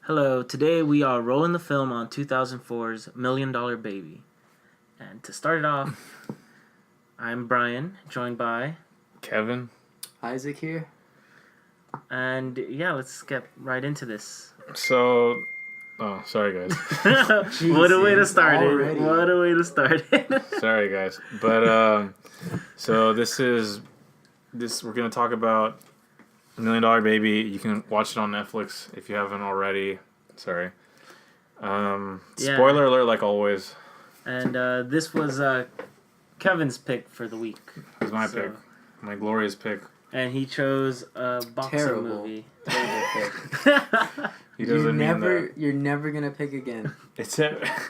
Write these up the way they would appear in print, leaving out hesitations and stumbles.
Hello, today we are rolling the film on 2004's Million Dollar Baby. And to start it off, I'm Brian, joined by Kevin. Isaac here. And yeah, let's get right into this. So, sorry guys. What a way to start already. it. What a way to start it. Sorry guys. But, so we're going to talk about $1 Million Baby. You can watch it on Netflix if you haven't already. Sorry. Spoiler alert like always. And this was Kevin's pick for the week. It was my pick. My glorious pick. And he chose a boxing movie. Terrible pick. He doesn't mean that. You're never gonna pick again.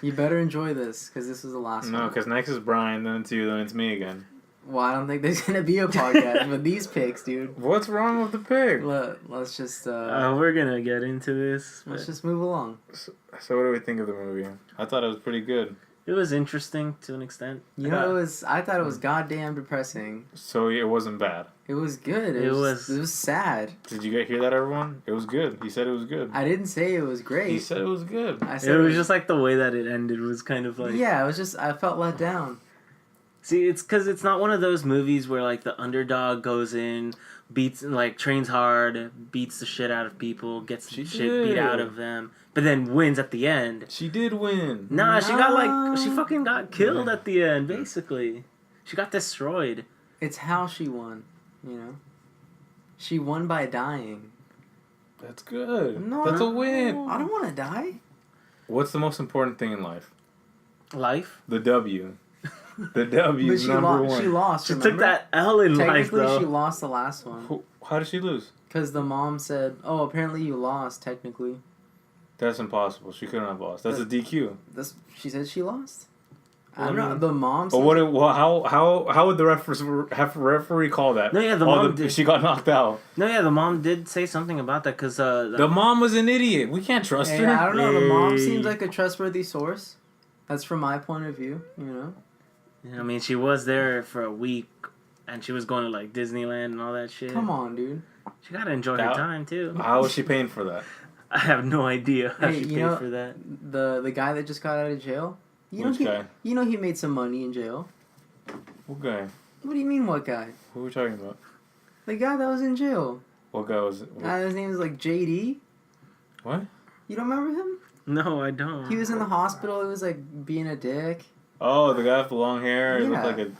You better enjoy this, because this was the last one. No, because next is Brian, then it's you, then it's me again. Well, I don't think there's gonna be a podcast with these picks, dude. What's wrong with the pick? Let's just we're gonna get into this. Let's just move along. So what do we think of the movie? I thought it was pretty good. It was interesting to an extent. I thought it was goddamn depressing. So it wasn't bad. It was good. It was sad. Did you hear that, everyone? It was good. He said it was good. I didn't say it was great. He said it was good. I said it was just like the way that it ended was kind of like... Yeah, it was just... I felt let down. See, it's because it's not one of those movies where, like, the underdog goes in, trains hard, beats the shit out of people, gets shit beat out of them, but then wins at the end. She did win. Nah, she fucking got killed at the end, basically. She got destroyed. It's how she won, you know? She won by dying. That's good. No, that's a win. I don't want to die. What's the most important thing in life? Life? The W. The W is number one. She lost, She remember? took that L in life, though. Technically, she lost the last one. How did she lose? Because the mom said, oh, apparently you lost, technically. That's impossible. She couldn't have lost. That's a DQ. She said she lost? Well, I don't know. The mom said... But how would the referee call that? No, yeah, the mom did. She got knocked out. No, yeah, the mom did say something about that, because... the mom was an idiot. We can't trust her. I don't know. The mom seems like a trustworthy source. That's from my point of view, you know? I mean, she was there for a week, and she was going to, like, Disneyland and all that shit. Come on, dude. She gotta enjoy her time, too. How was she paying for that? I have no idea how she paid for that. The guy that just got out of jail? Which guy? You know he made some money in jail. What guy? What do you mean, what guy? Who are we talking about? The guy that was in jail. What guy was it? His name is, like, JD. What? You don't remember him? No, I don't. He was in the hospital. He was, like, being a dick. Oh, the guy with the long hair. Yeah. He looked like a...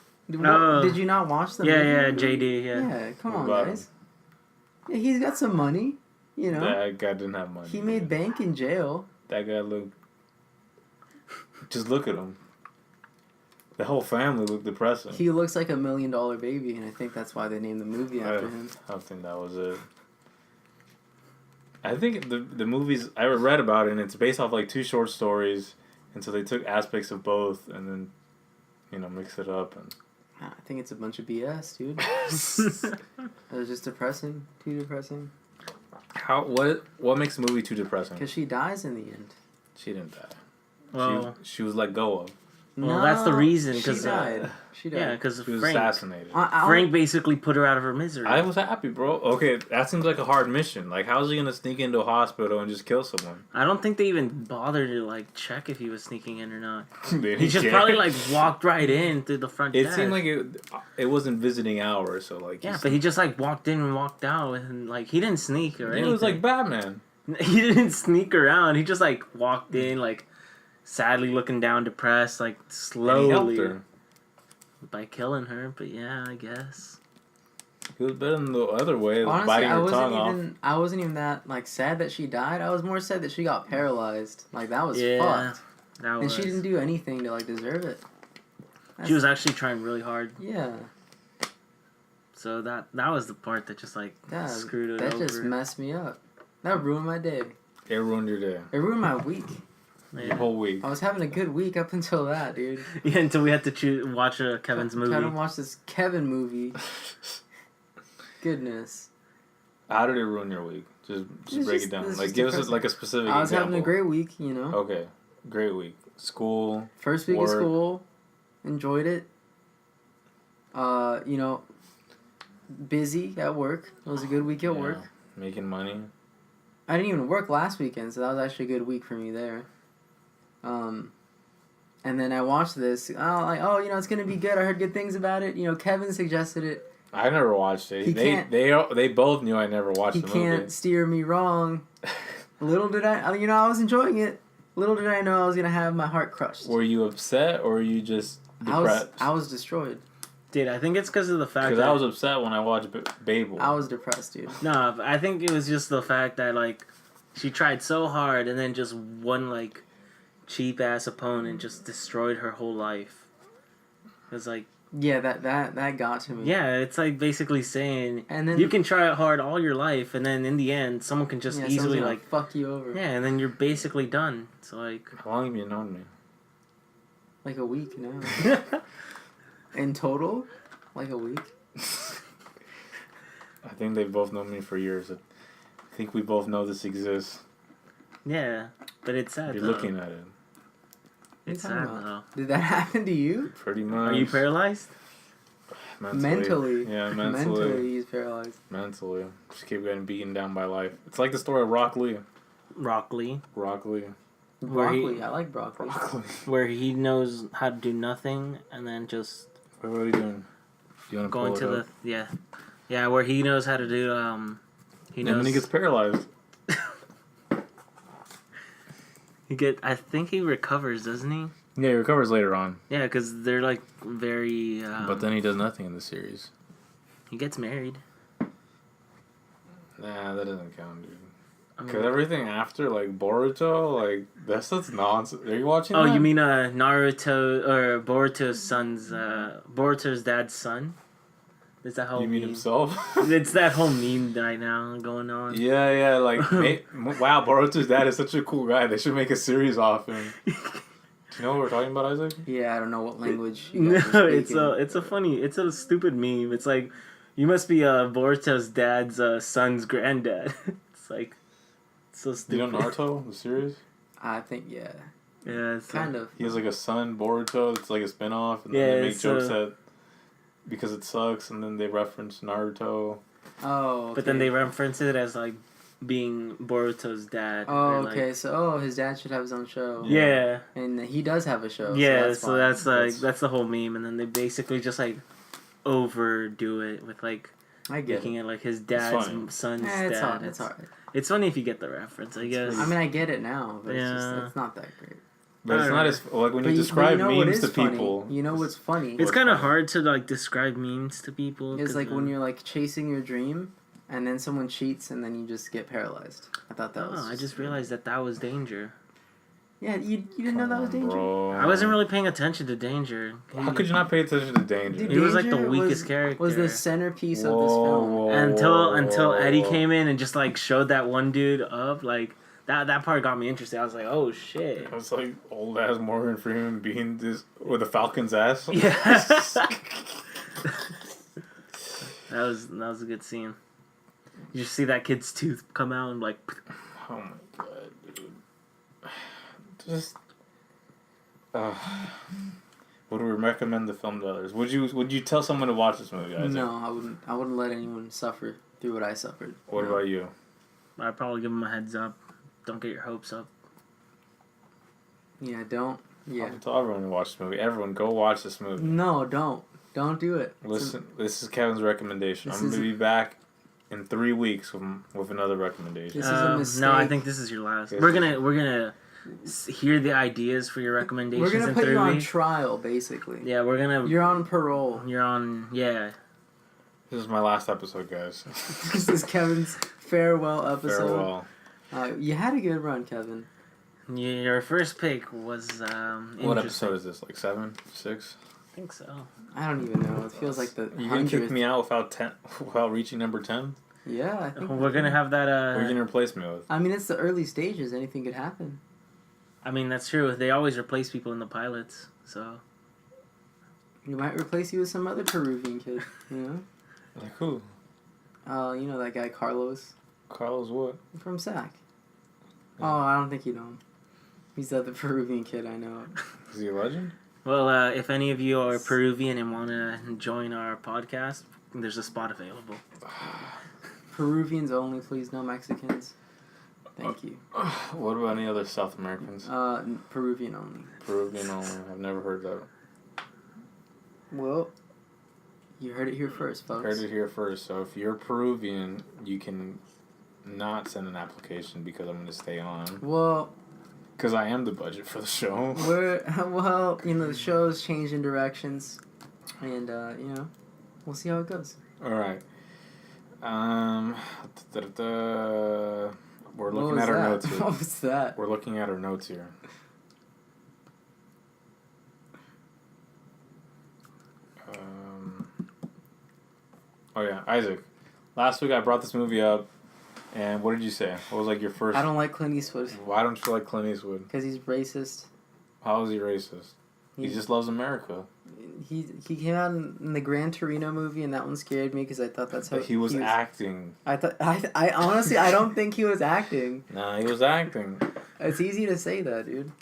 Did you not watch the movie? Yeah, JD, yeah. Yeah, come on, guys. Yeah, he's got some money, you know. That guy didn't have money. He made bank in jail. That guy looked... Just look at him. The whole family looked depressing. He looks like $1 Million Baby, and I think that's why they named the movie after him. I don't think that was it. I think the movies... I read about it, and it's based off, like, 2 short stories... And so they took aspects of both and then, mix it up. And I think it's a bunch of BS, dude. It was just depressing. Too depressing. What makes a movie too depressing? Because she dies in the end. She didn't die. Well, she was let go of. Well, that's the reason. She died. Yeah, because she was assassinated. Frank basically put her out of her misery. I was happy, bro. Okay, that seems like a hard mission. Like, how is he gonna sneak into a hospital and just kill someone? I don't think they even bothered to like check if he was sneaking in or not. He just probably like walked right in through the front. It seemed like it wasn't visiting hours, so like. Yeah, but he just like walked in and walked out, and like he didn't sneak or anything. It was like Batman. He didn't sneak around. He just like walked in like. Sadly looking down, depressed, like slowly. And he helped her. By killing her, but yeah, I guess. It was better than the other way, honestly, biting her tongue off. I wasn't even that like sad that she died. I was more sad that she got paralyzed. Like that was fucked. And she didn't do anything to like deserve it. She was actually trying really hard. Yeah. So that was the part that just like screwed it over. That just messed me up. That ruined my day. It ruined your day. It ruined my week. Yeah. The whole week. I was having a good week up until that, dude. Yeah, until we had to watch Kevin's movie. Trying to watch this Kevin movie. Goodness. How did it ruin your week? Just break it down. Like, give us like a specific example. I was having a great week, you know. Okay, great week. School. First week of school, enjoyed it. Busy at work. It was a good week at work. Making money. I didn't even work last weekend, so that was actually a good week for me there. And then I watched this. It's gonna be good. I heard good things about it. Kevin suggested it. I never watched it. They both knew I never watched the movie. He can't steer me wrong. Little did I was enjoying it. Little did I know I was gonna have my heart crushed. Were you upset or were you just depressed? I was destroyed. Dude, I think it's because of the fact that... Because I was upset when I watched Babel. I was depressed, dude. No, I think it was just the fact that, like, she tried so hard and then just one, like, cheap-ass opponent just destroyed her whole life. It was like... Yeah, that got to me. Yeah, it's like basically saying and then, you can try hard all your life and then in the end someone can just easily, like... fuck you over. Yeah, and then you're basically done. So, like... How long have you known me? Like a week now. In total, like a week. I think they've both known me for years. I think we both know this exists. Yeah, but it's sad. You're looking at it. It's sad though. Did that happen to you? Pretty much. Are you paralyzed? Mentally. Yeah, mentally. Mentally, he's paralyzed. Mentally. Just keep getting beaten down by life. It's like the story of Rock Lee. Broccoli. Broccoli. I like broccoli. Where he knows how to do nothing and then just... What are you doing? You want to going to the... Yeah, where he knows how to do... he knows... And then he gets paralyzed. I think he recovers, doesn't he? Yeah, he recovers later on. Yeah, because they're like very... but then he does nothing in the series. He gets married. Nah, that doesn't count, dude. Because everything after, like, Boruto, like, that stuff's nonsense. Are you watching that? Oh, you mean Naruto, or Boruto's son's, Boruto's dad's son? Is that whole You mean meme? himself? It's that whole meme right now going on. Yeah, like, wow, Boruto's dad is such a cool guy. They should make a series off him. Do you know what we're talking about, Isaac? Yeah, I don't know what language No, it's a stupid meme. It's like, you must be Boruto's dad's son's granddad. It's like, so stupid. You know Naruto, the series? I think, yeah. Yeah, it's kind of. He has like a son, Boruto. It's like a spin-off, and then they make jokes that because it sucks, and then they reference Naruto. Oh, okay. But then they reference it as like being Boruto's dad. Oh, okay. So, his dad should have his own show. Yeah. And he does have a show. Yeah, so that's that's the whole meme, and then they basically just like overdo it with like making it like his dad's son's dad. It's hard. It's funny if you get the reference, I guess. I mean, I get it now, but it's not that great. But it's not as like when you describe memes to people. You know what's funny? It's kind of hard to like describe memes to people. It's like when you're like chasing your dream, and then someone cheats, and then you just get paralyzed. I thought that was. I just realized that was danger. Yeah, you didn't know that was danger. Bro. I wasn't really paying attention to Danger. How could you not pay attention to Danger? He was like the weakest character. Was the centerpiece of this film until Eddie came in and just like showed that one dude up. Like that part got me interested. I was like, oh shit. It was like old ass Morgan Freeman being this with a Falcon's ass. Yeah. that was a good scene. You see that kid's tooth come out and like. Oh my god, dude. Just. Would we recommend the film to others? Would you tell someone to watch this movie, Isaac? No, I wouldn't. I wouldn't let anyone suffer through what I suffered. What about you? I'd probably give them a heads up. Don't get your hopes up. Yeah, don't. Yeah. I'll tell everyone to watch this movie. Everyone, go watch this movie. No, don't. Don't do it. Listen, this is Kevin's recommendation. I'm going to be back in 3 weeks with another recommendation. This is a mistake. No, I think this is your last. We're gonna hear the ideas for your recommendations. We're gonna put you on trial, basically. Yeah, we're gonna. You're on parole. You're on. Yeah. This is my last episode, guys. This is Kevin's farewell episode. Farewell. You had a good run, Kevin. Your first pick was. What episode is this? Like 7, 6? I think so. I don't even know. It feels like the. You gonna kick me out without reaching number 10? Yeah, I think we're gonna have that. What are you gonna replace me with? I mean, it's the early stages. Anything could happen. I mean, that's true. They always replace people in the pilots, so. We might replace you with some other Peruvian kid. You know. Like who? You know that guy Carlos. Carlos what? From SAC. Oh, I don't think you know him. He's the other Peruvian kid I know. Is he a legend? Well, if any of you are Peruvian and want to join our podcast, there's a spot available. Peruvians only, please, no Mexicans. Thank you. What about any other South Americans? Peruvian only. Peruvian only. I've never heard that. Well, you heard it here first, folks. Heard it here first. So if you're Peruvian, you can not send an application because I'm going to stay on. Well, because I am the budget for the show. The show's changing directions, and we'll see how it goes. All right. We're looking at our notes here. What was that? We're looking at our notes here. Oh yeah, Isaac. Last week I brought this movie up, and what did you say? What was like your first? I don't like Clint Eastwood. Why don't you like Clint Eastwood? Because he's racist. How is he racist? He just loves America. He came out in the Gran Torino movie, and that one scared me because I thought that's how he was acting. I honestly I don't think he was acting. Nah, he was acting. It's easy to say that, dude.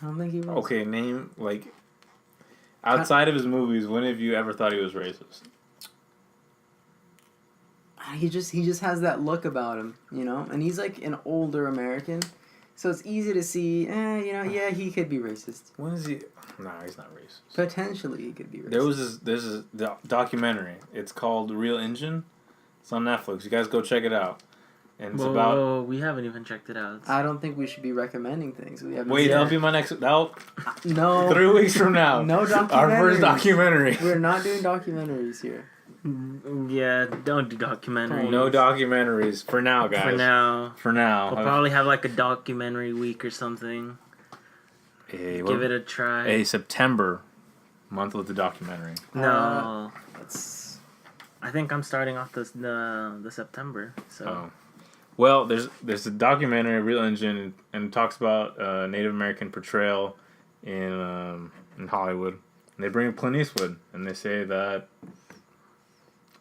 I don't think he was. Okay, name outside of his movies. When have you ever thought he was racist? He just has that look about him, and he's like an older American, so it's easy to see. Yeah, he could be racist. When is he? Nah, he's not racist. Potentially, he could be racist. There's this documentary. It's called Real Engine. It's on Netflix. You guys go check it out. And it's about. We haven't even checked it out. I don't think we should be recommending things. That'll be my next. No. 3 weeks from now. No documentaries. Our first documentary. We're not doing documentaries here. Yeah, don't do documentaries. No documentaries for now, guys. For now. We'll probably have like a documentary week or something. Hey, give it a try. Hey, September month with the documentary. No, I think I'm starting off the September. So. Oh. Well, there's a documentary, Real Engine, and it talks about Native American portrayal in Hollywood. And they bring up Clint Eastwood, and they say that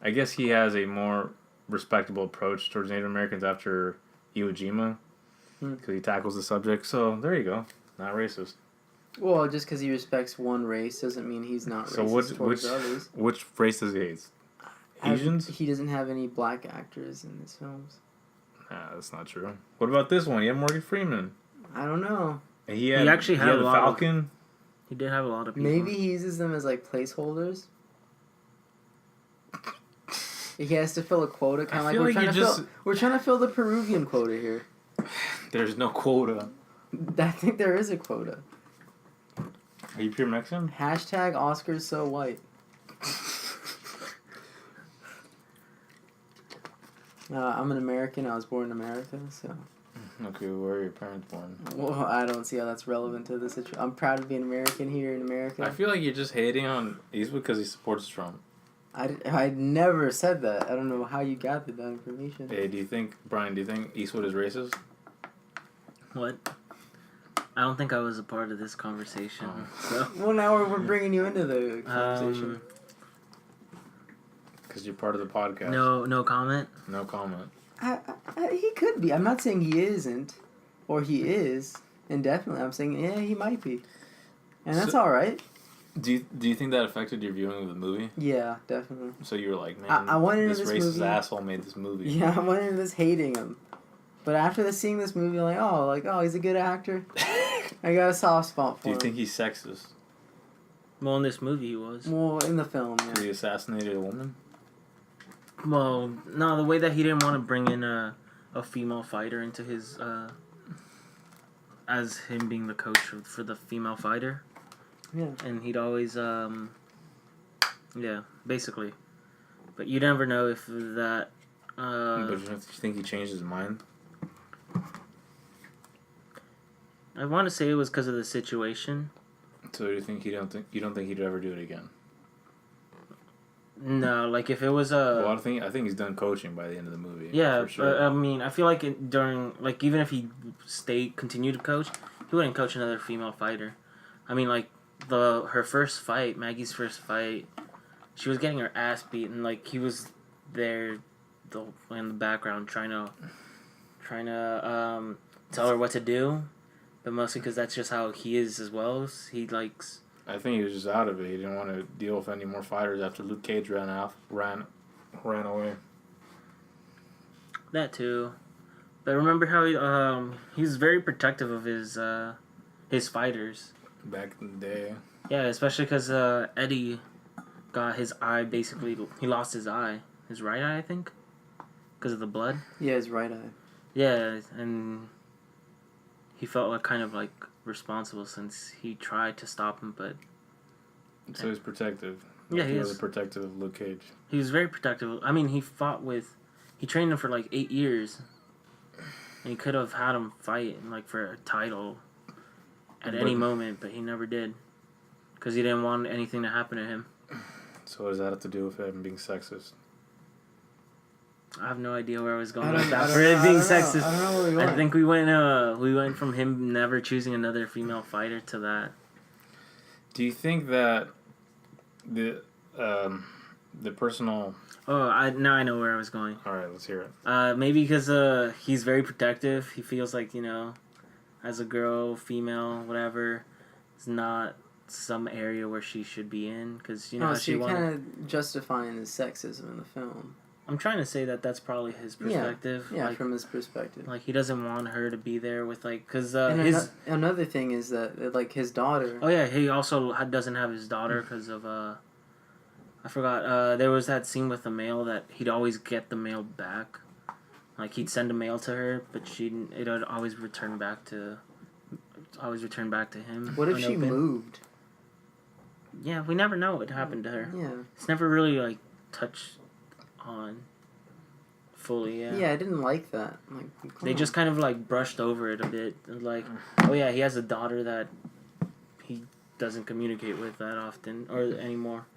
I guess he has a more respectable approach towards Native Americans after Iwo Jima, because he tackles the subject. So there you go, not racist. Well, just because he respects one race doesn't mean he's not racist towards others. Which race does he hate? Asians? He doesn't have any black actors in his films. Nah, that's not true. What about this one? He had Morgan Freeman. I don't know. He actually had the Falcon. He did have a lot of people. Maybe he uses them as like placeholders. He has to fill a quota, kind of like we're trying to fill the Peruvian quota here. There's no quota. I think there is a quota. Are you pure Mexican? Hashtag Oscars so white. I'm an American. I was born in America, so. Okay, where are your parents born? Well, I don't see how that's relevant to the situation. I'm proud to be an American here in America. I feel like you're just hating on Eastwood because he supports Trump. I never said that. I don't know how you gathered that information. Hey, Brian, do you think Eastwood is racist? What? I don't think I was a part of this conversation. So. Well, now we're bringing you into the conversation. Because you're part of the podcast. No comment? No comment. He could be. I'm not saying he isn't. Or he is. Indefinitely. I'm saying, yeah, he might be. And that's all right. Do you think that affected your viewing of the movie? Yeah, definitely. So you were like, man, I went into this racist asshole made this movie. Yeah, I went into this hating him. But after seeing this movie, I'm like, oh, he's a good actor. I got a soft spot for him. Do you think he's sexist? Well, in this movie he was. Well, in the film, yeah. He assassinated a woman? Well, no, the way that he didn't want to bring in a female fighter into his... as him being the coach for the female fighter. Yeah. And he'd always... yeah, basically. But you never know if that... but you think he changed his mind? I want to say it was because of the situation. So you don't think he'd ever do it again? No, like if it was a... Well, I think he's done coaching by the end of the movie. Yeah, for sure. I mean, I feel like even if he continued to coach, he wouldn't coach another female fighter. I mean, like her first fight, Maggie's first fight, she was getting her ass beat, and like he was there, in the background trying to tell her what to do, but mostly because that's just how he is as well. He likes. I think he was just out of it. He didn't want to deal with any more fighters after Luke Cage ran away. That too, But remember how he was very protective of his fighters. Back in the day. Yeah, especially because Eddie got his eye basically. He lost his eye, his right eye, I think, because of the blood. Yeah, his right eye. Yeah, and he felt like kind of like responsible since he tried to stop him, but So he's protective. Yeah, Like he was is. protective of Luke Cage. he was very protective. I mean, he trained him for like 8 years, and he could have had him fight like for a title at any moment, but he never did, because he didn't want anything to happen to him. So what does that have to do with him being sexist? I have no idea where I was going I with don't- that. I don't For it know, being I don't know. sexist, I don't know where we I went. think we went from him never choosing another female fighter to that. Do you think that the personal... Oh, now I know where I was going. All right, let's hear it. Maybe because he's very protective. He feels like, as a girl, female, whatever, it's not some area where she should be in. Because, Oh, how so she you're wanted... kind of justifying his sexism in the film. I'm trying to say that that's probably his perspective. Yeah, like, from his perspective. like, he doesn't want her to be there with, like... Because And his... another thing is that, like, his daughter... Oh, yeah, he also doesn't have his daughter because of... I forgot. There was that scene with the mail that he'd always get the mail back. Like, he'd send a mail to her, but it would always return back to him. What if she unopened. moved? Yeah, we never know what happened to her. Yeah. It's never really, like, touched on fully, Yeah, I didn't like that. Like, They just kind of, like, brushed over it a bit. Like, oh, yeah, he has a daughter that he doesn't communicate with that often, or anymore.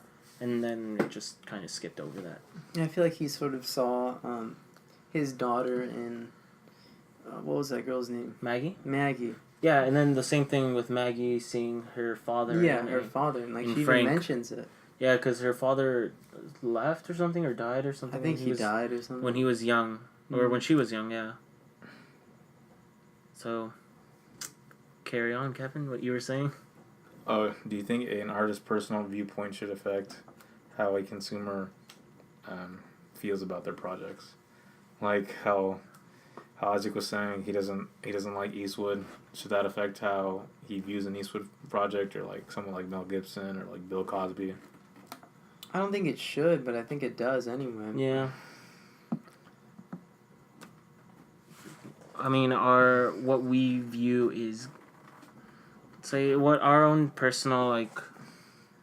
And then it just kind of skipped over that. Yeah, I feel like he sort of saw his daughter in... what was that girl's name? Maggie? Maggie. Yeah, and then the same thing with Maggie seeing her father. Yeah, her father. And, like, and she Frank. even mentions it. Yeah, because her father left or something, or died or something. I think when he was, died or something. when he was young, or Mhm. when she was young. Yeah. So, carry on, Kevin. What you were saying? Oh, do you think an artist's personal viewpoint should affect how a consumer feels about their projects? Like how Isaac was saying, he doesn't like Eastwood. Should that affect how he views an Eastwood project, or like someone like Mel Gibson or like Bill Cosby? I don't think it should, but I think it does anyway. Yeah. I mean, what we view is, say, what our own personal, like,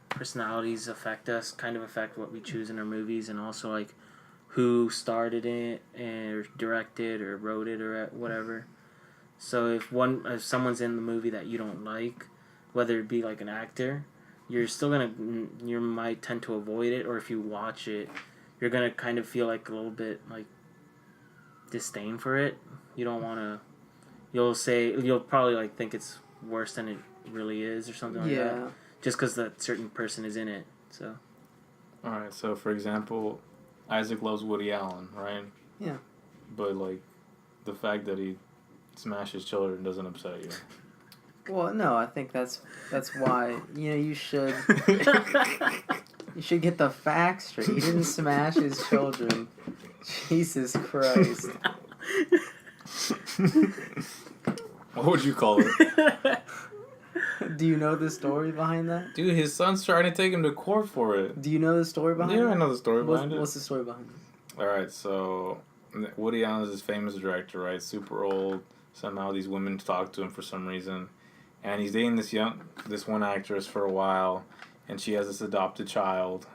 personalities affect us, kind of affect what we choose in our movies, and also, like, who started it, or directed, or wrote it, or whatever. So if someone's in the movie that you don't like, whether it be, like, an actor, you might tend to avoid it, or if you watch it, you're gonna kind of feel, like, a little bit, like, disdain for it. You don't want to... You'll probably, like, think it's worse than it really is, or something like that. Just because that certain person is in it, so... Alright, so for example, Isaac loves Woody Allen, right? Yeah. But, like, the fact that he smashes children doesn't upset you. Well, no, I think that's why, you should get the facts straight. He didn't smash his children. Jesus Christ. What would you call it? Do you know the story behind that? Dude, his son's trying to take him to court for it. Do you know the story behind it? Yeah, I know the story behind it. What's the story behind it? Alright, so Woody Allen is this famous director, right? Super old. Somehow these women talk to him for some reason. And he's dating this one actress for a while. And she has this adopted child.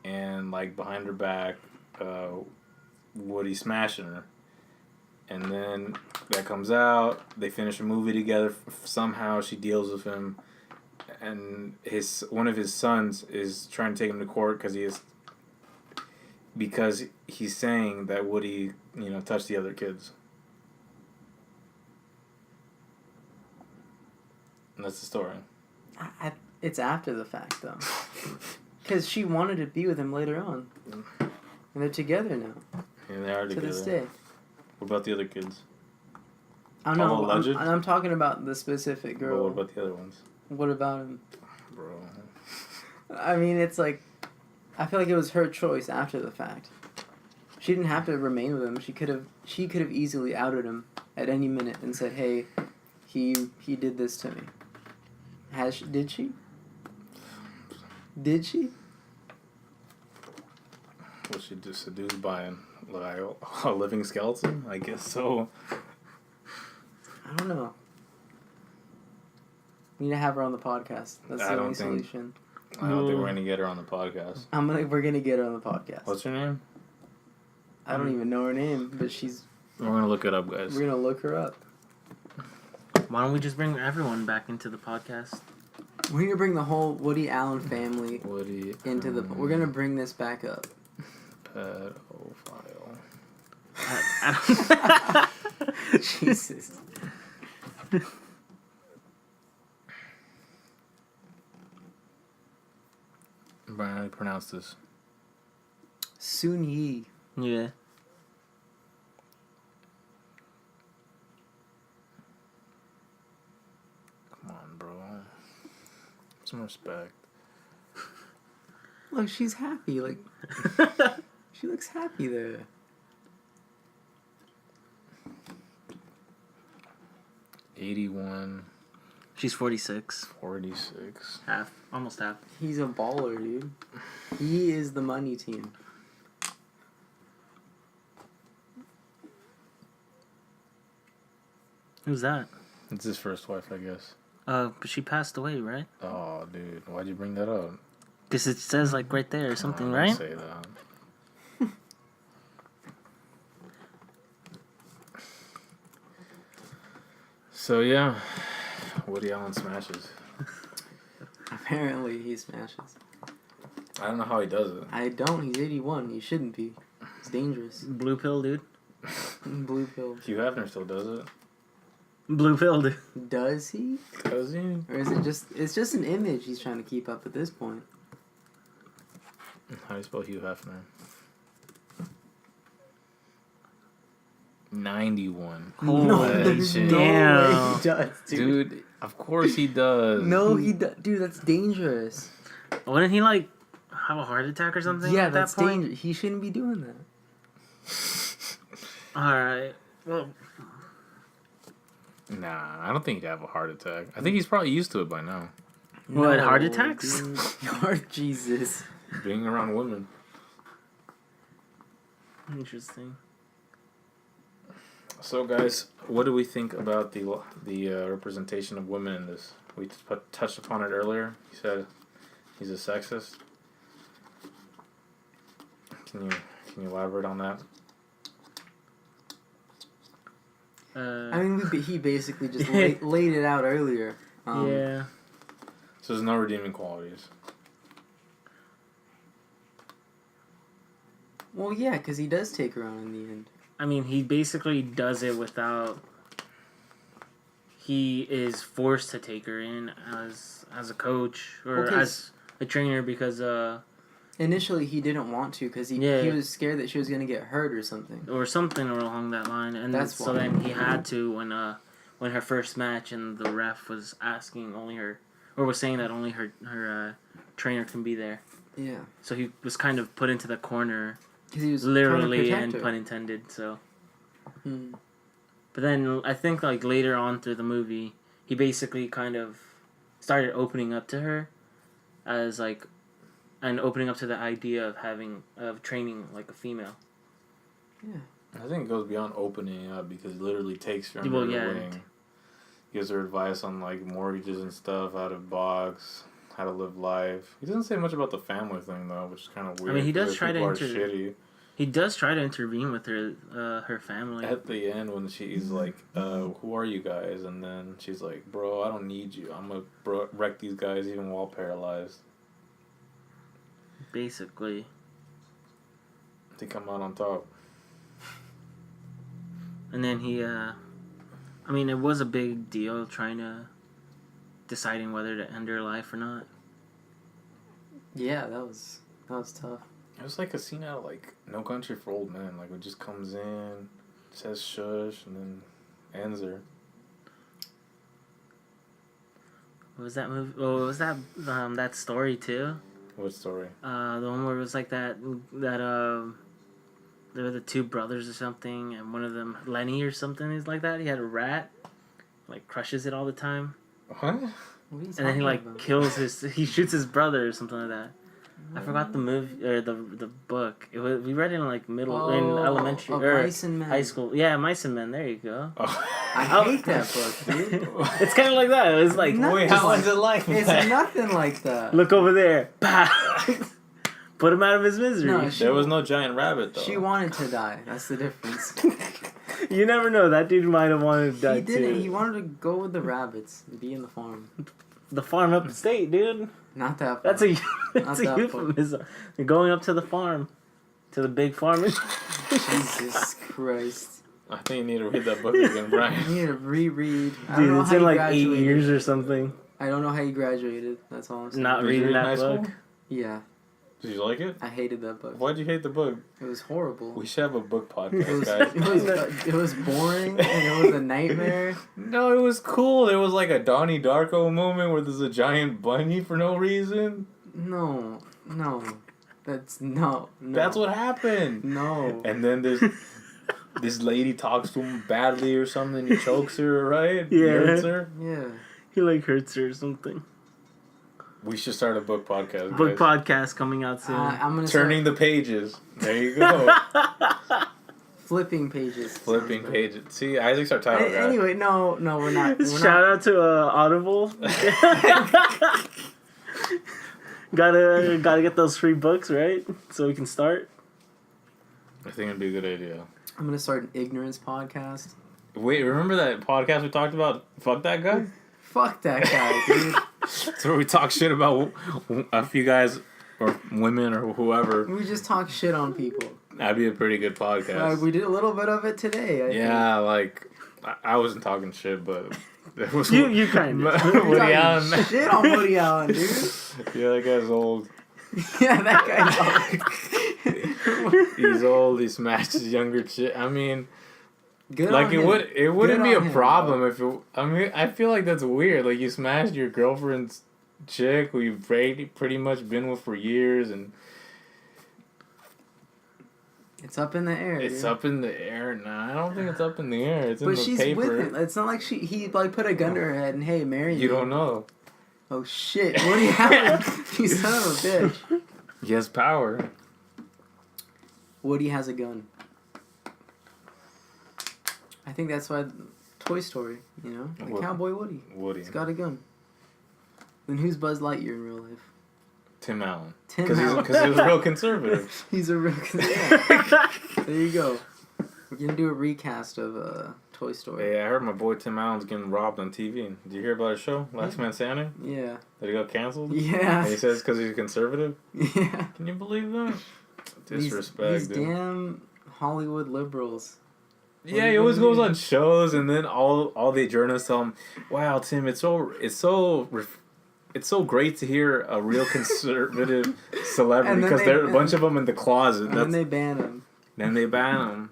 And, like, behind her back, Woody's smashing her. And then that comes out. They finish a movie together. Somehow she deals with him. And one of his sons is trying to take him to court because he's saying that Woody, touched the other kids. And that's the story. It's after the fact, though. Because she wanted to be with him later on. And they're together now. And they are together. To this day. What about the other kids? I don't know. All alleged? I'm talking about the specific girl. But what about the other ones? What about him? Bro. I mean, it's like... I feel like it was her choice after the fact. She didn't have to remain with him. She could have easily outed him at any minute and said, "Hey, he did this to me." Did she? Did she? Was she just seduced by a living skeleton? I guess so. I don't know. We need to have her on the podcast. That's the only solution. I don't think we're gonna get her on the podcast. We're gonna get her on the podcast. What's her name? I don't even know her name, but We're gonna look it up, guys. We're gonna look her up. Why don't we just bring everyone back into the podcast? We're gonna bring the whole Woody Allen family into the. We're gonna bring this back up. Pedophile. I don't... Jesus. Brian, how do you pronounce this? Sun Yi. Yeah. Come on, bro. Some respect. Look, she's happy. Like, she looks happy there. $81. She's 46. 46. Half. Almost half. He's a baller, dude. He is the money team. Who's that? It's his first wife, I guess. But she passed away, right? Oh, dude. Why'd you bring that up? Because it says, like, right there or something, Don't right? say that. So, yeah. Woody Allen smashes. Apparently, he smashes. I don't know how he does it. I don't. He's 81. He shouldn't be. It's dangerous. Blue pill, dude. Blue pill. Hugh Hefner still does it. Blue pill, dude. Does he? Does he? Or is it just... It's just an image he's trying to keep up at this point. How do you spell Hugh Hefner? 91. No, Holy there's shit. no way Damn. he does, dude. Dude, of course he does. No, he does. Dude, that's dangerous. Wouldn't he, like, have a heart attack or something Yeah, at that's that point? dangerous. He shouldn't be doing that. Alright. Well, Nah, I don't think he'd have a heart attack. I think he's probably used to it by now. what, heart attacks? Dude. Heart Jesus. Being around women. Interesting. So, guys, what do we think about the representation of women in this? We touched upon it earlier. He said he's a sexist. Can you elaborate on that? I mean, he basically just laid it out earlier. Yeah. So there's no redeeming qualities. Well, yeah, because he does take her on in the end. I mean, he basically does it without... He is forced to take her in as a coach or as a trainer because... Initially, he didn't want to because he was scared that she was going to get hurt or something. Or something along that line. And That's so why. then he had to when her first match and the ref was asking only her... Or was saying that only her trainer can be there. Yeah. So he was kind of put into the corner... Because he was literally trying and to protect her. pun intended, so... Hmm. But then I think like later on through the movie, he basically kind of started opening up to her as like, and opening up to the idea of training like a female. Yeah. I think it goes beyond opening up because he literally takes her Well, under yeah. the wing. Gives her advice on like mortgages and stuff, how to box, how to live life. He doesn't say much about the family thing though, which is kind of weird. I mean, he does because try to people are shitty. He does try to intervene with her family. At the end, when she's like, who are you guys? And then she's like, bro, I don't need you. I'm going to wreck these guys even while paralyzed. Basically. To come out on top. And then he, I mean, it was a big deal deciding whether to end her life or not. Yeah, that was tough. It was like a scene out of like No Country for Old Men. Like it just comes in, says shush, and then ends her. What was that movie? Oh, was that that story too? What story? The one where it was like that There were the two brothers or something, and one of them, Lenny or something, is like that. He had a rat, like crushes it all the time, What? What are you and then he talking like about? kills he shoots his brother or something like that. I forgot the movie or the book. We read it in like in elementary or Mice and Men. high school. Yeah, Mice and Men. There you go. I hate that book, dude. It's kind of like that. It was like, Nothing Wait, how was it like? It's that? nothing like that. look over there, pow! Put him out of his misery. No, There was no giant rabbit though. She wanted to die. That's the difference. You never know. That dude might have wanted to die He didn't. too. He wanted to go with the rabbits and be in the farm. The farm upstate, dude. Not that. That's far. a Not that euphemism. You're going up to the farm, to the big farm. Jesus Christ. I think you need to read that book again, I Brian. need to reread. I don't Dude, know it's how in you like 8 graduated. years or something. I don't know how you graduated. That's all I'm saying. Not Did you reading read in high that book. school? Yeah, Did you like it? I hated that book. Why'd you hate the book? It was horrible. We should have a book It podcast, was, guys. it was boring and it was a nightmare. No, it was cool. There was like a Donnie Darko moment where there's a giant bunny for no reason. No. That's no. That's what happened. No. And then this lady talks to him badly or something. He chokes her, right? He Yeah. hurts her. Yeah. He like hurts her or something. We should start a book podcast. Book guys. podcast coming out soon. I'm gonna Turning the pages. There you go. flipping pages. Flipping pages. See, Isaac's our title guy. Anyway, no, we're not. We're Shout out to Audible. gotta get those free books, right? So we can start. I think it'd be a good idea. I'm gonna start an ignorance podcast. Wait, remember that podcast we talked about? Fuck that guy? Fuck that guy, dude. It's where we talk shit about a few guys or women or whoever. We just talk shit on people. That'd be a pretty good podcast. We did a little bit of it today. I Yeah, like I wasn't talking shit, but it was You kind of. think. Woody Talking Allen. Shit on Woody Allen, dude. Yeah, that guy's old. Yeah, that guy's He's old. He smashes younger chick. I mean, good. like on it him. wouldn't Good be a on him, problem bro. if it. I mean, I feel like that's weird. Like you smashed your girlfriend's chick who you've pretty much been with for years, and It's up in the air. it's dude. up in the air. Nah, I don't think it's up in the air. It's in But the she's paper. with him. It's not like he like put a gun to her head and hey, marry me. You don't know. Oh shit! Woody Allen, you son of a bitch. He has power. Woody has a gun. I think that's why Toy Story, you know, like What? Cowboy Woody. Woody. He's got a gun. Then who's Buzz Lightyear in real life? Tim Allen. Tim Because Allen. he was real conservative. He's a real. Yeah. There you go. We're gonna do a recast of Toy Story. Hey, I heard my boy Tim Allen's getting robbed on TV. Did you hear about his show, Last Man Standing? Yeah. That he got canceled? Yeah. And he says because he's conservative? Yeah. Can you believe that? Disrespect, These dude. damn Hollywood liberals. Yeah, he always goes on shows, and then all the journalists tell him, "Wow, Tim, it's so great to hear a real conservative celebrity And then because they- there are a bunch of them in the closet." And then they ban him. Then they ban him.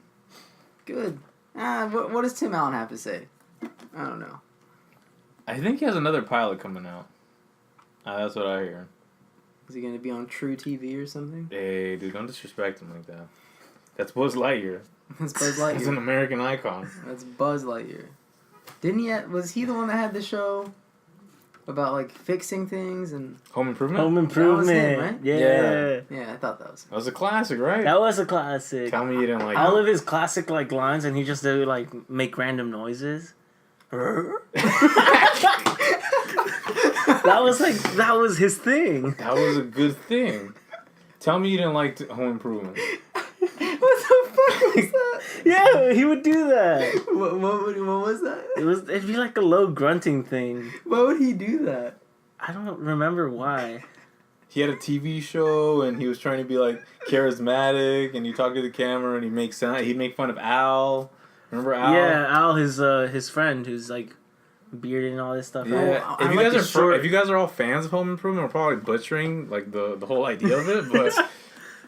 Good. What does Tim Allen have to say? I don't know. I think he has another pilot coming out. That's what I hear. Is he gonna be on True TV or something? Hey, dude, don't disrespect him like that. That's Buzz Lightyear. That's Buzz He's an Lightyear. American icon. That's Buzz Lightyear. Didn't he? Was he the one that had the show about like fixing things and? Home Improvement? Home That was him, Improvement. right? Yeah. Yeah, I thought that was. That was a classic, right? That was a classic. Tell me you didn't like All it. of his classic like lines, and he just do like make random noises. that was his thing. That was a good thing. Tell me you didn't like Home Improvement. What the fuck was that? Yeah, he would do that. What was that? It'd be like a low grunting thing. Why would he do that? I don't remember why. He had a TV show and he was trying to be like charismatic and he talked to the camera and he'd make fun of Al. Remember Al? Yeah, Al, his friend who's like bearded and all this stuff. Yeah. I If like you guys are all fans of Home Improvement, we're probably butchering like the whole idea of it, but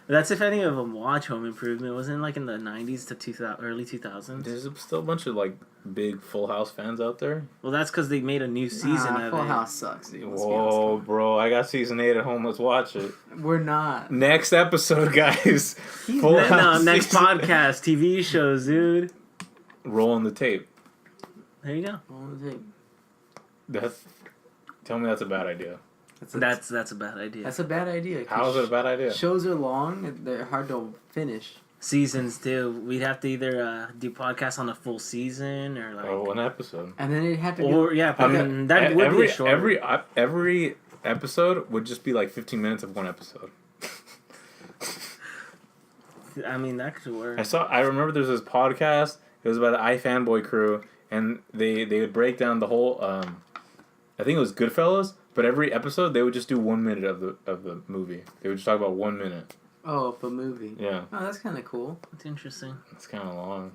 That's if any of them watch Home Improvement. Wasn't it like in the 90s to 2000, early 2000s? There's still a bunch of like big Full House fans out there. Well, that's because they made a new season of Full it. House sucks, dude. Let's be Whoa, honest. bro! I got season 8 at home. Let's watch it. We're not. Next episode, guys. Next podcast, TV shows, dude. Rolling the tape. There you go. Tell me that's a bad idea. That's a bad idea. That's a bad idea. 'Cause How is it a bad idea? Shows are long. They're hard to finish. Seasons too. We'd have to either do podcasts on a full season or like one episode. And then it'd have to be. or yeah, I mean, that would be short. every episode would just be like 15 minutes of one episode. I mean, that could work. I remember there's this podcast. It was about the iFanboy crew, and they would break down the whole. I think it was Goodfellas, but every episode they would just do 1 minute of the movie. They would just talk about 1 minute. Oh, of a movie. Yeah. Oh, that's kind of cool. That's interesting. It's kind of long.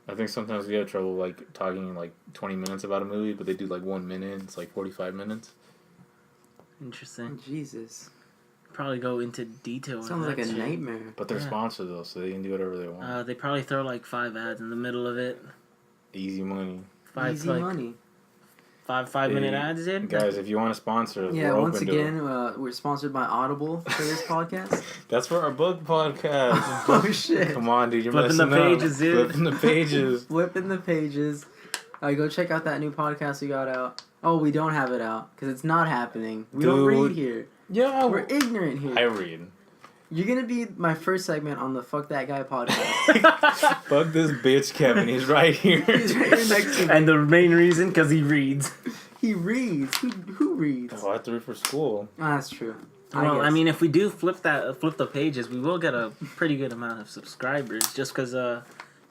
I think sometimes we have trouble like talking like 20 minutes about a movie, but they do like 1 minute. It's like 45 minutes. Interesting. Jesus. Probably go into detail. Sounds like a shit. nightmare. But they're Yeah. sponsored though, so they can do whatever they want. They probably throw like 5 ads in the middle of it. Easy money. Easy money. 5-minute ads, dude. Guys, if you want to sponsor us, Yeah, we're once open to again, we're sponsored by Audible for this podcast. That's for our book podcast. Oh, shit. Come on, dude. You're Flipping messing the up. pages, dude. Flipping the pages. Flipping the pages. Go check out that new podcast we got out. Oh, we don't have it out because it's not happening. We don't read here. Yeah, We're ignorant here. I read. You're going to be my first segment on the Fuck That Guy podcast. Fuck this bitch, Kevin. He's right here. He's right here next to me. And the main reason, because he reads. He reads. Who reads? Oh, I have to read for school. That's true. Well, I guess. mean, if we do flip the pages, we will get a pretty good amount of subscribers. Just because if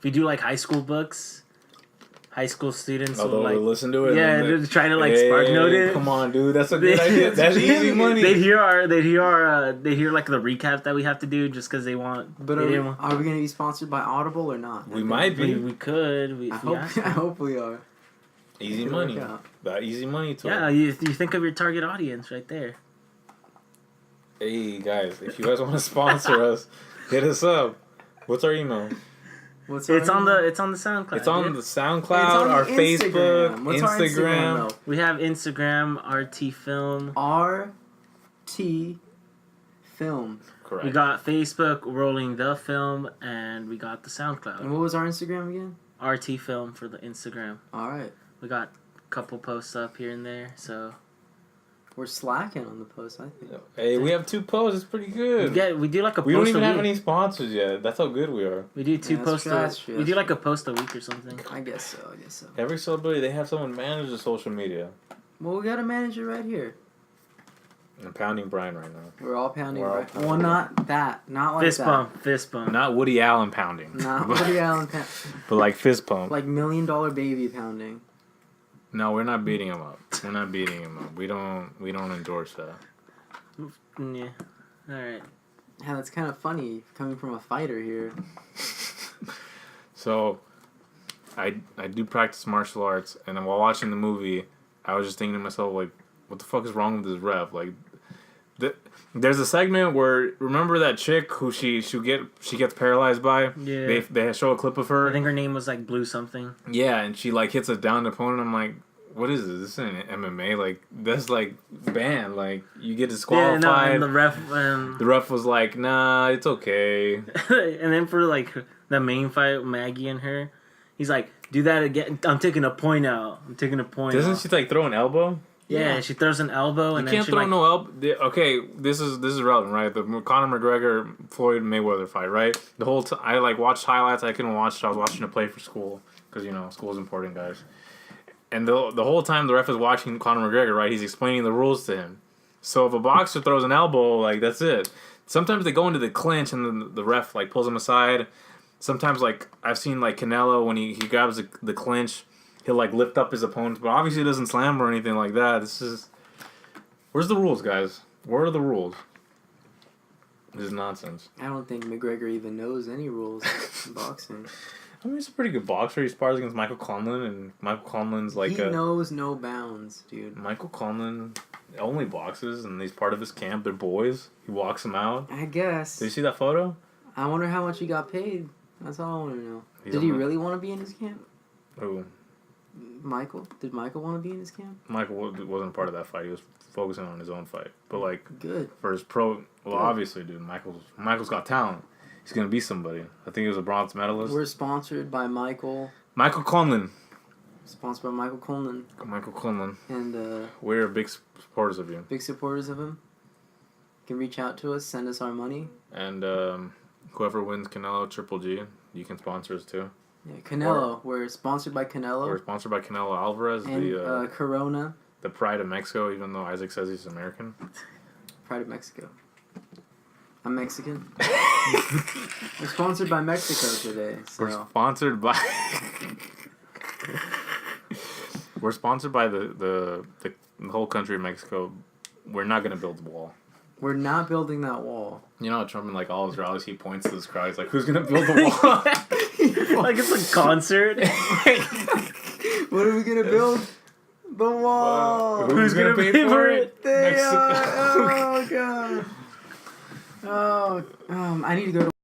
we do like high school books, high school students Although will like we listen to it. yeah, and they're trying to like spark note it. Come on, dude. That's a good idea. That's easy money. They hear like the recap that we have to do just because they want. But they are we didn't want- going to be sponsored by Audible or not? We might be. we could. I hope we are. Easy It could money. work out. That easy money tool. Yeah, you think of your target audience right there. Hey, guys. If you guys want to sponsor us, hit us up. What's our email? What's It's our on email? the SoundCloud. It's on dude. the SoundCloud, It's on our the Facebook, What's our Instagram, though? We have Instagram, RTFilm. RT Film. Correct. We got Facebook, Rolling the Film, and we got the SoundCloud. And what was our Instagram again? RT Film for the Instagram. All right. We got a couple posts up here and there, so We're slacking on the post, I think. Hey, we have 2 posts. It's pretty good. we do like a We post don't even a have week. any sponsors yet. That's how good we are. We do 2 Yeah, posts. that's true, We that's do like a post a week or something. I guess so. Every celebrity, they have someone manage the social media. Well, we got a manager right here. I'm pounding Brian right now. We're all pounding We're all right. pounding. Well, not that. Not like Fist that. bump, fist bump. Not Woody Allen pounding. Not Woody Allen But like fist pump. like $1 Million Baby pounding. No, we're not beating him up. We're not beating him up. We don't endorse that. Yeah. All right. Yeah, that's kind of funny coming from a fighter here. So, I do practice martial arts, and then while watching the movie, I was just thinking to myself, like, what the fuck is wrong with this ref? Like, there's a segment where, remember that chick who she gets paralyzed by? Yeah. They show a clip of her. I think her name was like Blue something. Yeah, and she like hits a downed opponent. I'm like, what is this? This isn't MMA. Like, that's like banned. Like, you get disqualified. Yeah, no, and the ref. The ref was like, nah, it's okay. And then for like the main fight, Maggie and her, he's like, do that again. I'm taking a point out. Doesn't she like throw an elbow? Yeah, she throws an elbow and You then can't she throw like, no elbow. Okay, this is relevant, right? The Conor McGregor Floyd Mayweather fight, right? The whole I like watched highlights. I couldn't watch it. I was watching it play for school because school's important, guys. And the whole time the ref is watching Conor McGregor, right? He's explaining the rules to him. So if a boxer throws an elbow, like that's it. Sometimes they go into the clinch and then the ref like pulls him aside. Sometimes like I've seen like Canelo when he grabs the clinch. He'll like lift up his opponent, but obviously he doesn't slam or anything like that. Where's the rules, guys? Where are the rules? This is nonsense. I don't think McGregor even knows any rules in boxing. I mean, he's a pretty good boxer. He spars against Michael Conlon, and Michael Conlon's like he knows no bounds, dude. Michael Conlon only boxes, and he's part of his camp. They're boys. He walks them out. I guess. Did you see that photo? I wonder how much he got paid. That's all I want to know. He's Did he on the- really want to be in his camp? Oh, Michael? Did Michael want to be in his camp? Michael wasn't part of that fight. He was focusing on his own fight. But like Good. for his pro, well, Good. obviously, dude, Michael's got talent. He's gonna be somebody. I think he was a bronze medalist. We're sponsored by Michael. Michael Conlon. Sponsored by Michael Coleman. Michael Conlon. And We're big supporters of you. big supporters of him. You can reach out to us, send us our money. And whoever wins Canelo Triple G, you can sponsor us too. Yeah, Canelo. We're sponsored by Canelo. We're sponsored by Canelo Alvarez, And Corona. the pride of Mexico, even though Isaac says he's American. Pride of Mexico. I'm Mexican. We're sponsored by Mexico today. So. We're sponsored by. We're sponsored by the whole country of Mexico. We're not gonna build the wall. We're not building that wall. You know how Trump in like all his rallies he points to this crowd. He's like, "Who's gonna build the wall?" Like it's a concert. What are we gonna build? The wall. Who's gonna pay for it? They Mexico. are. Oh god. Oh, I need to go to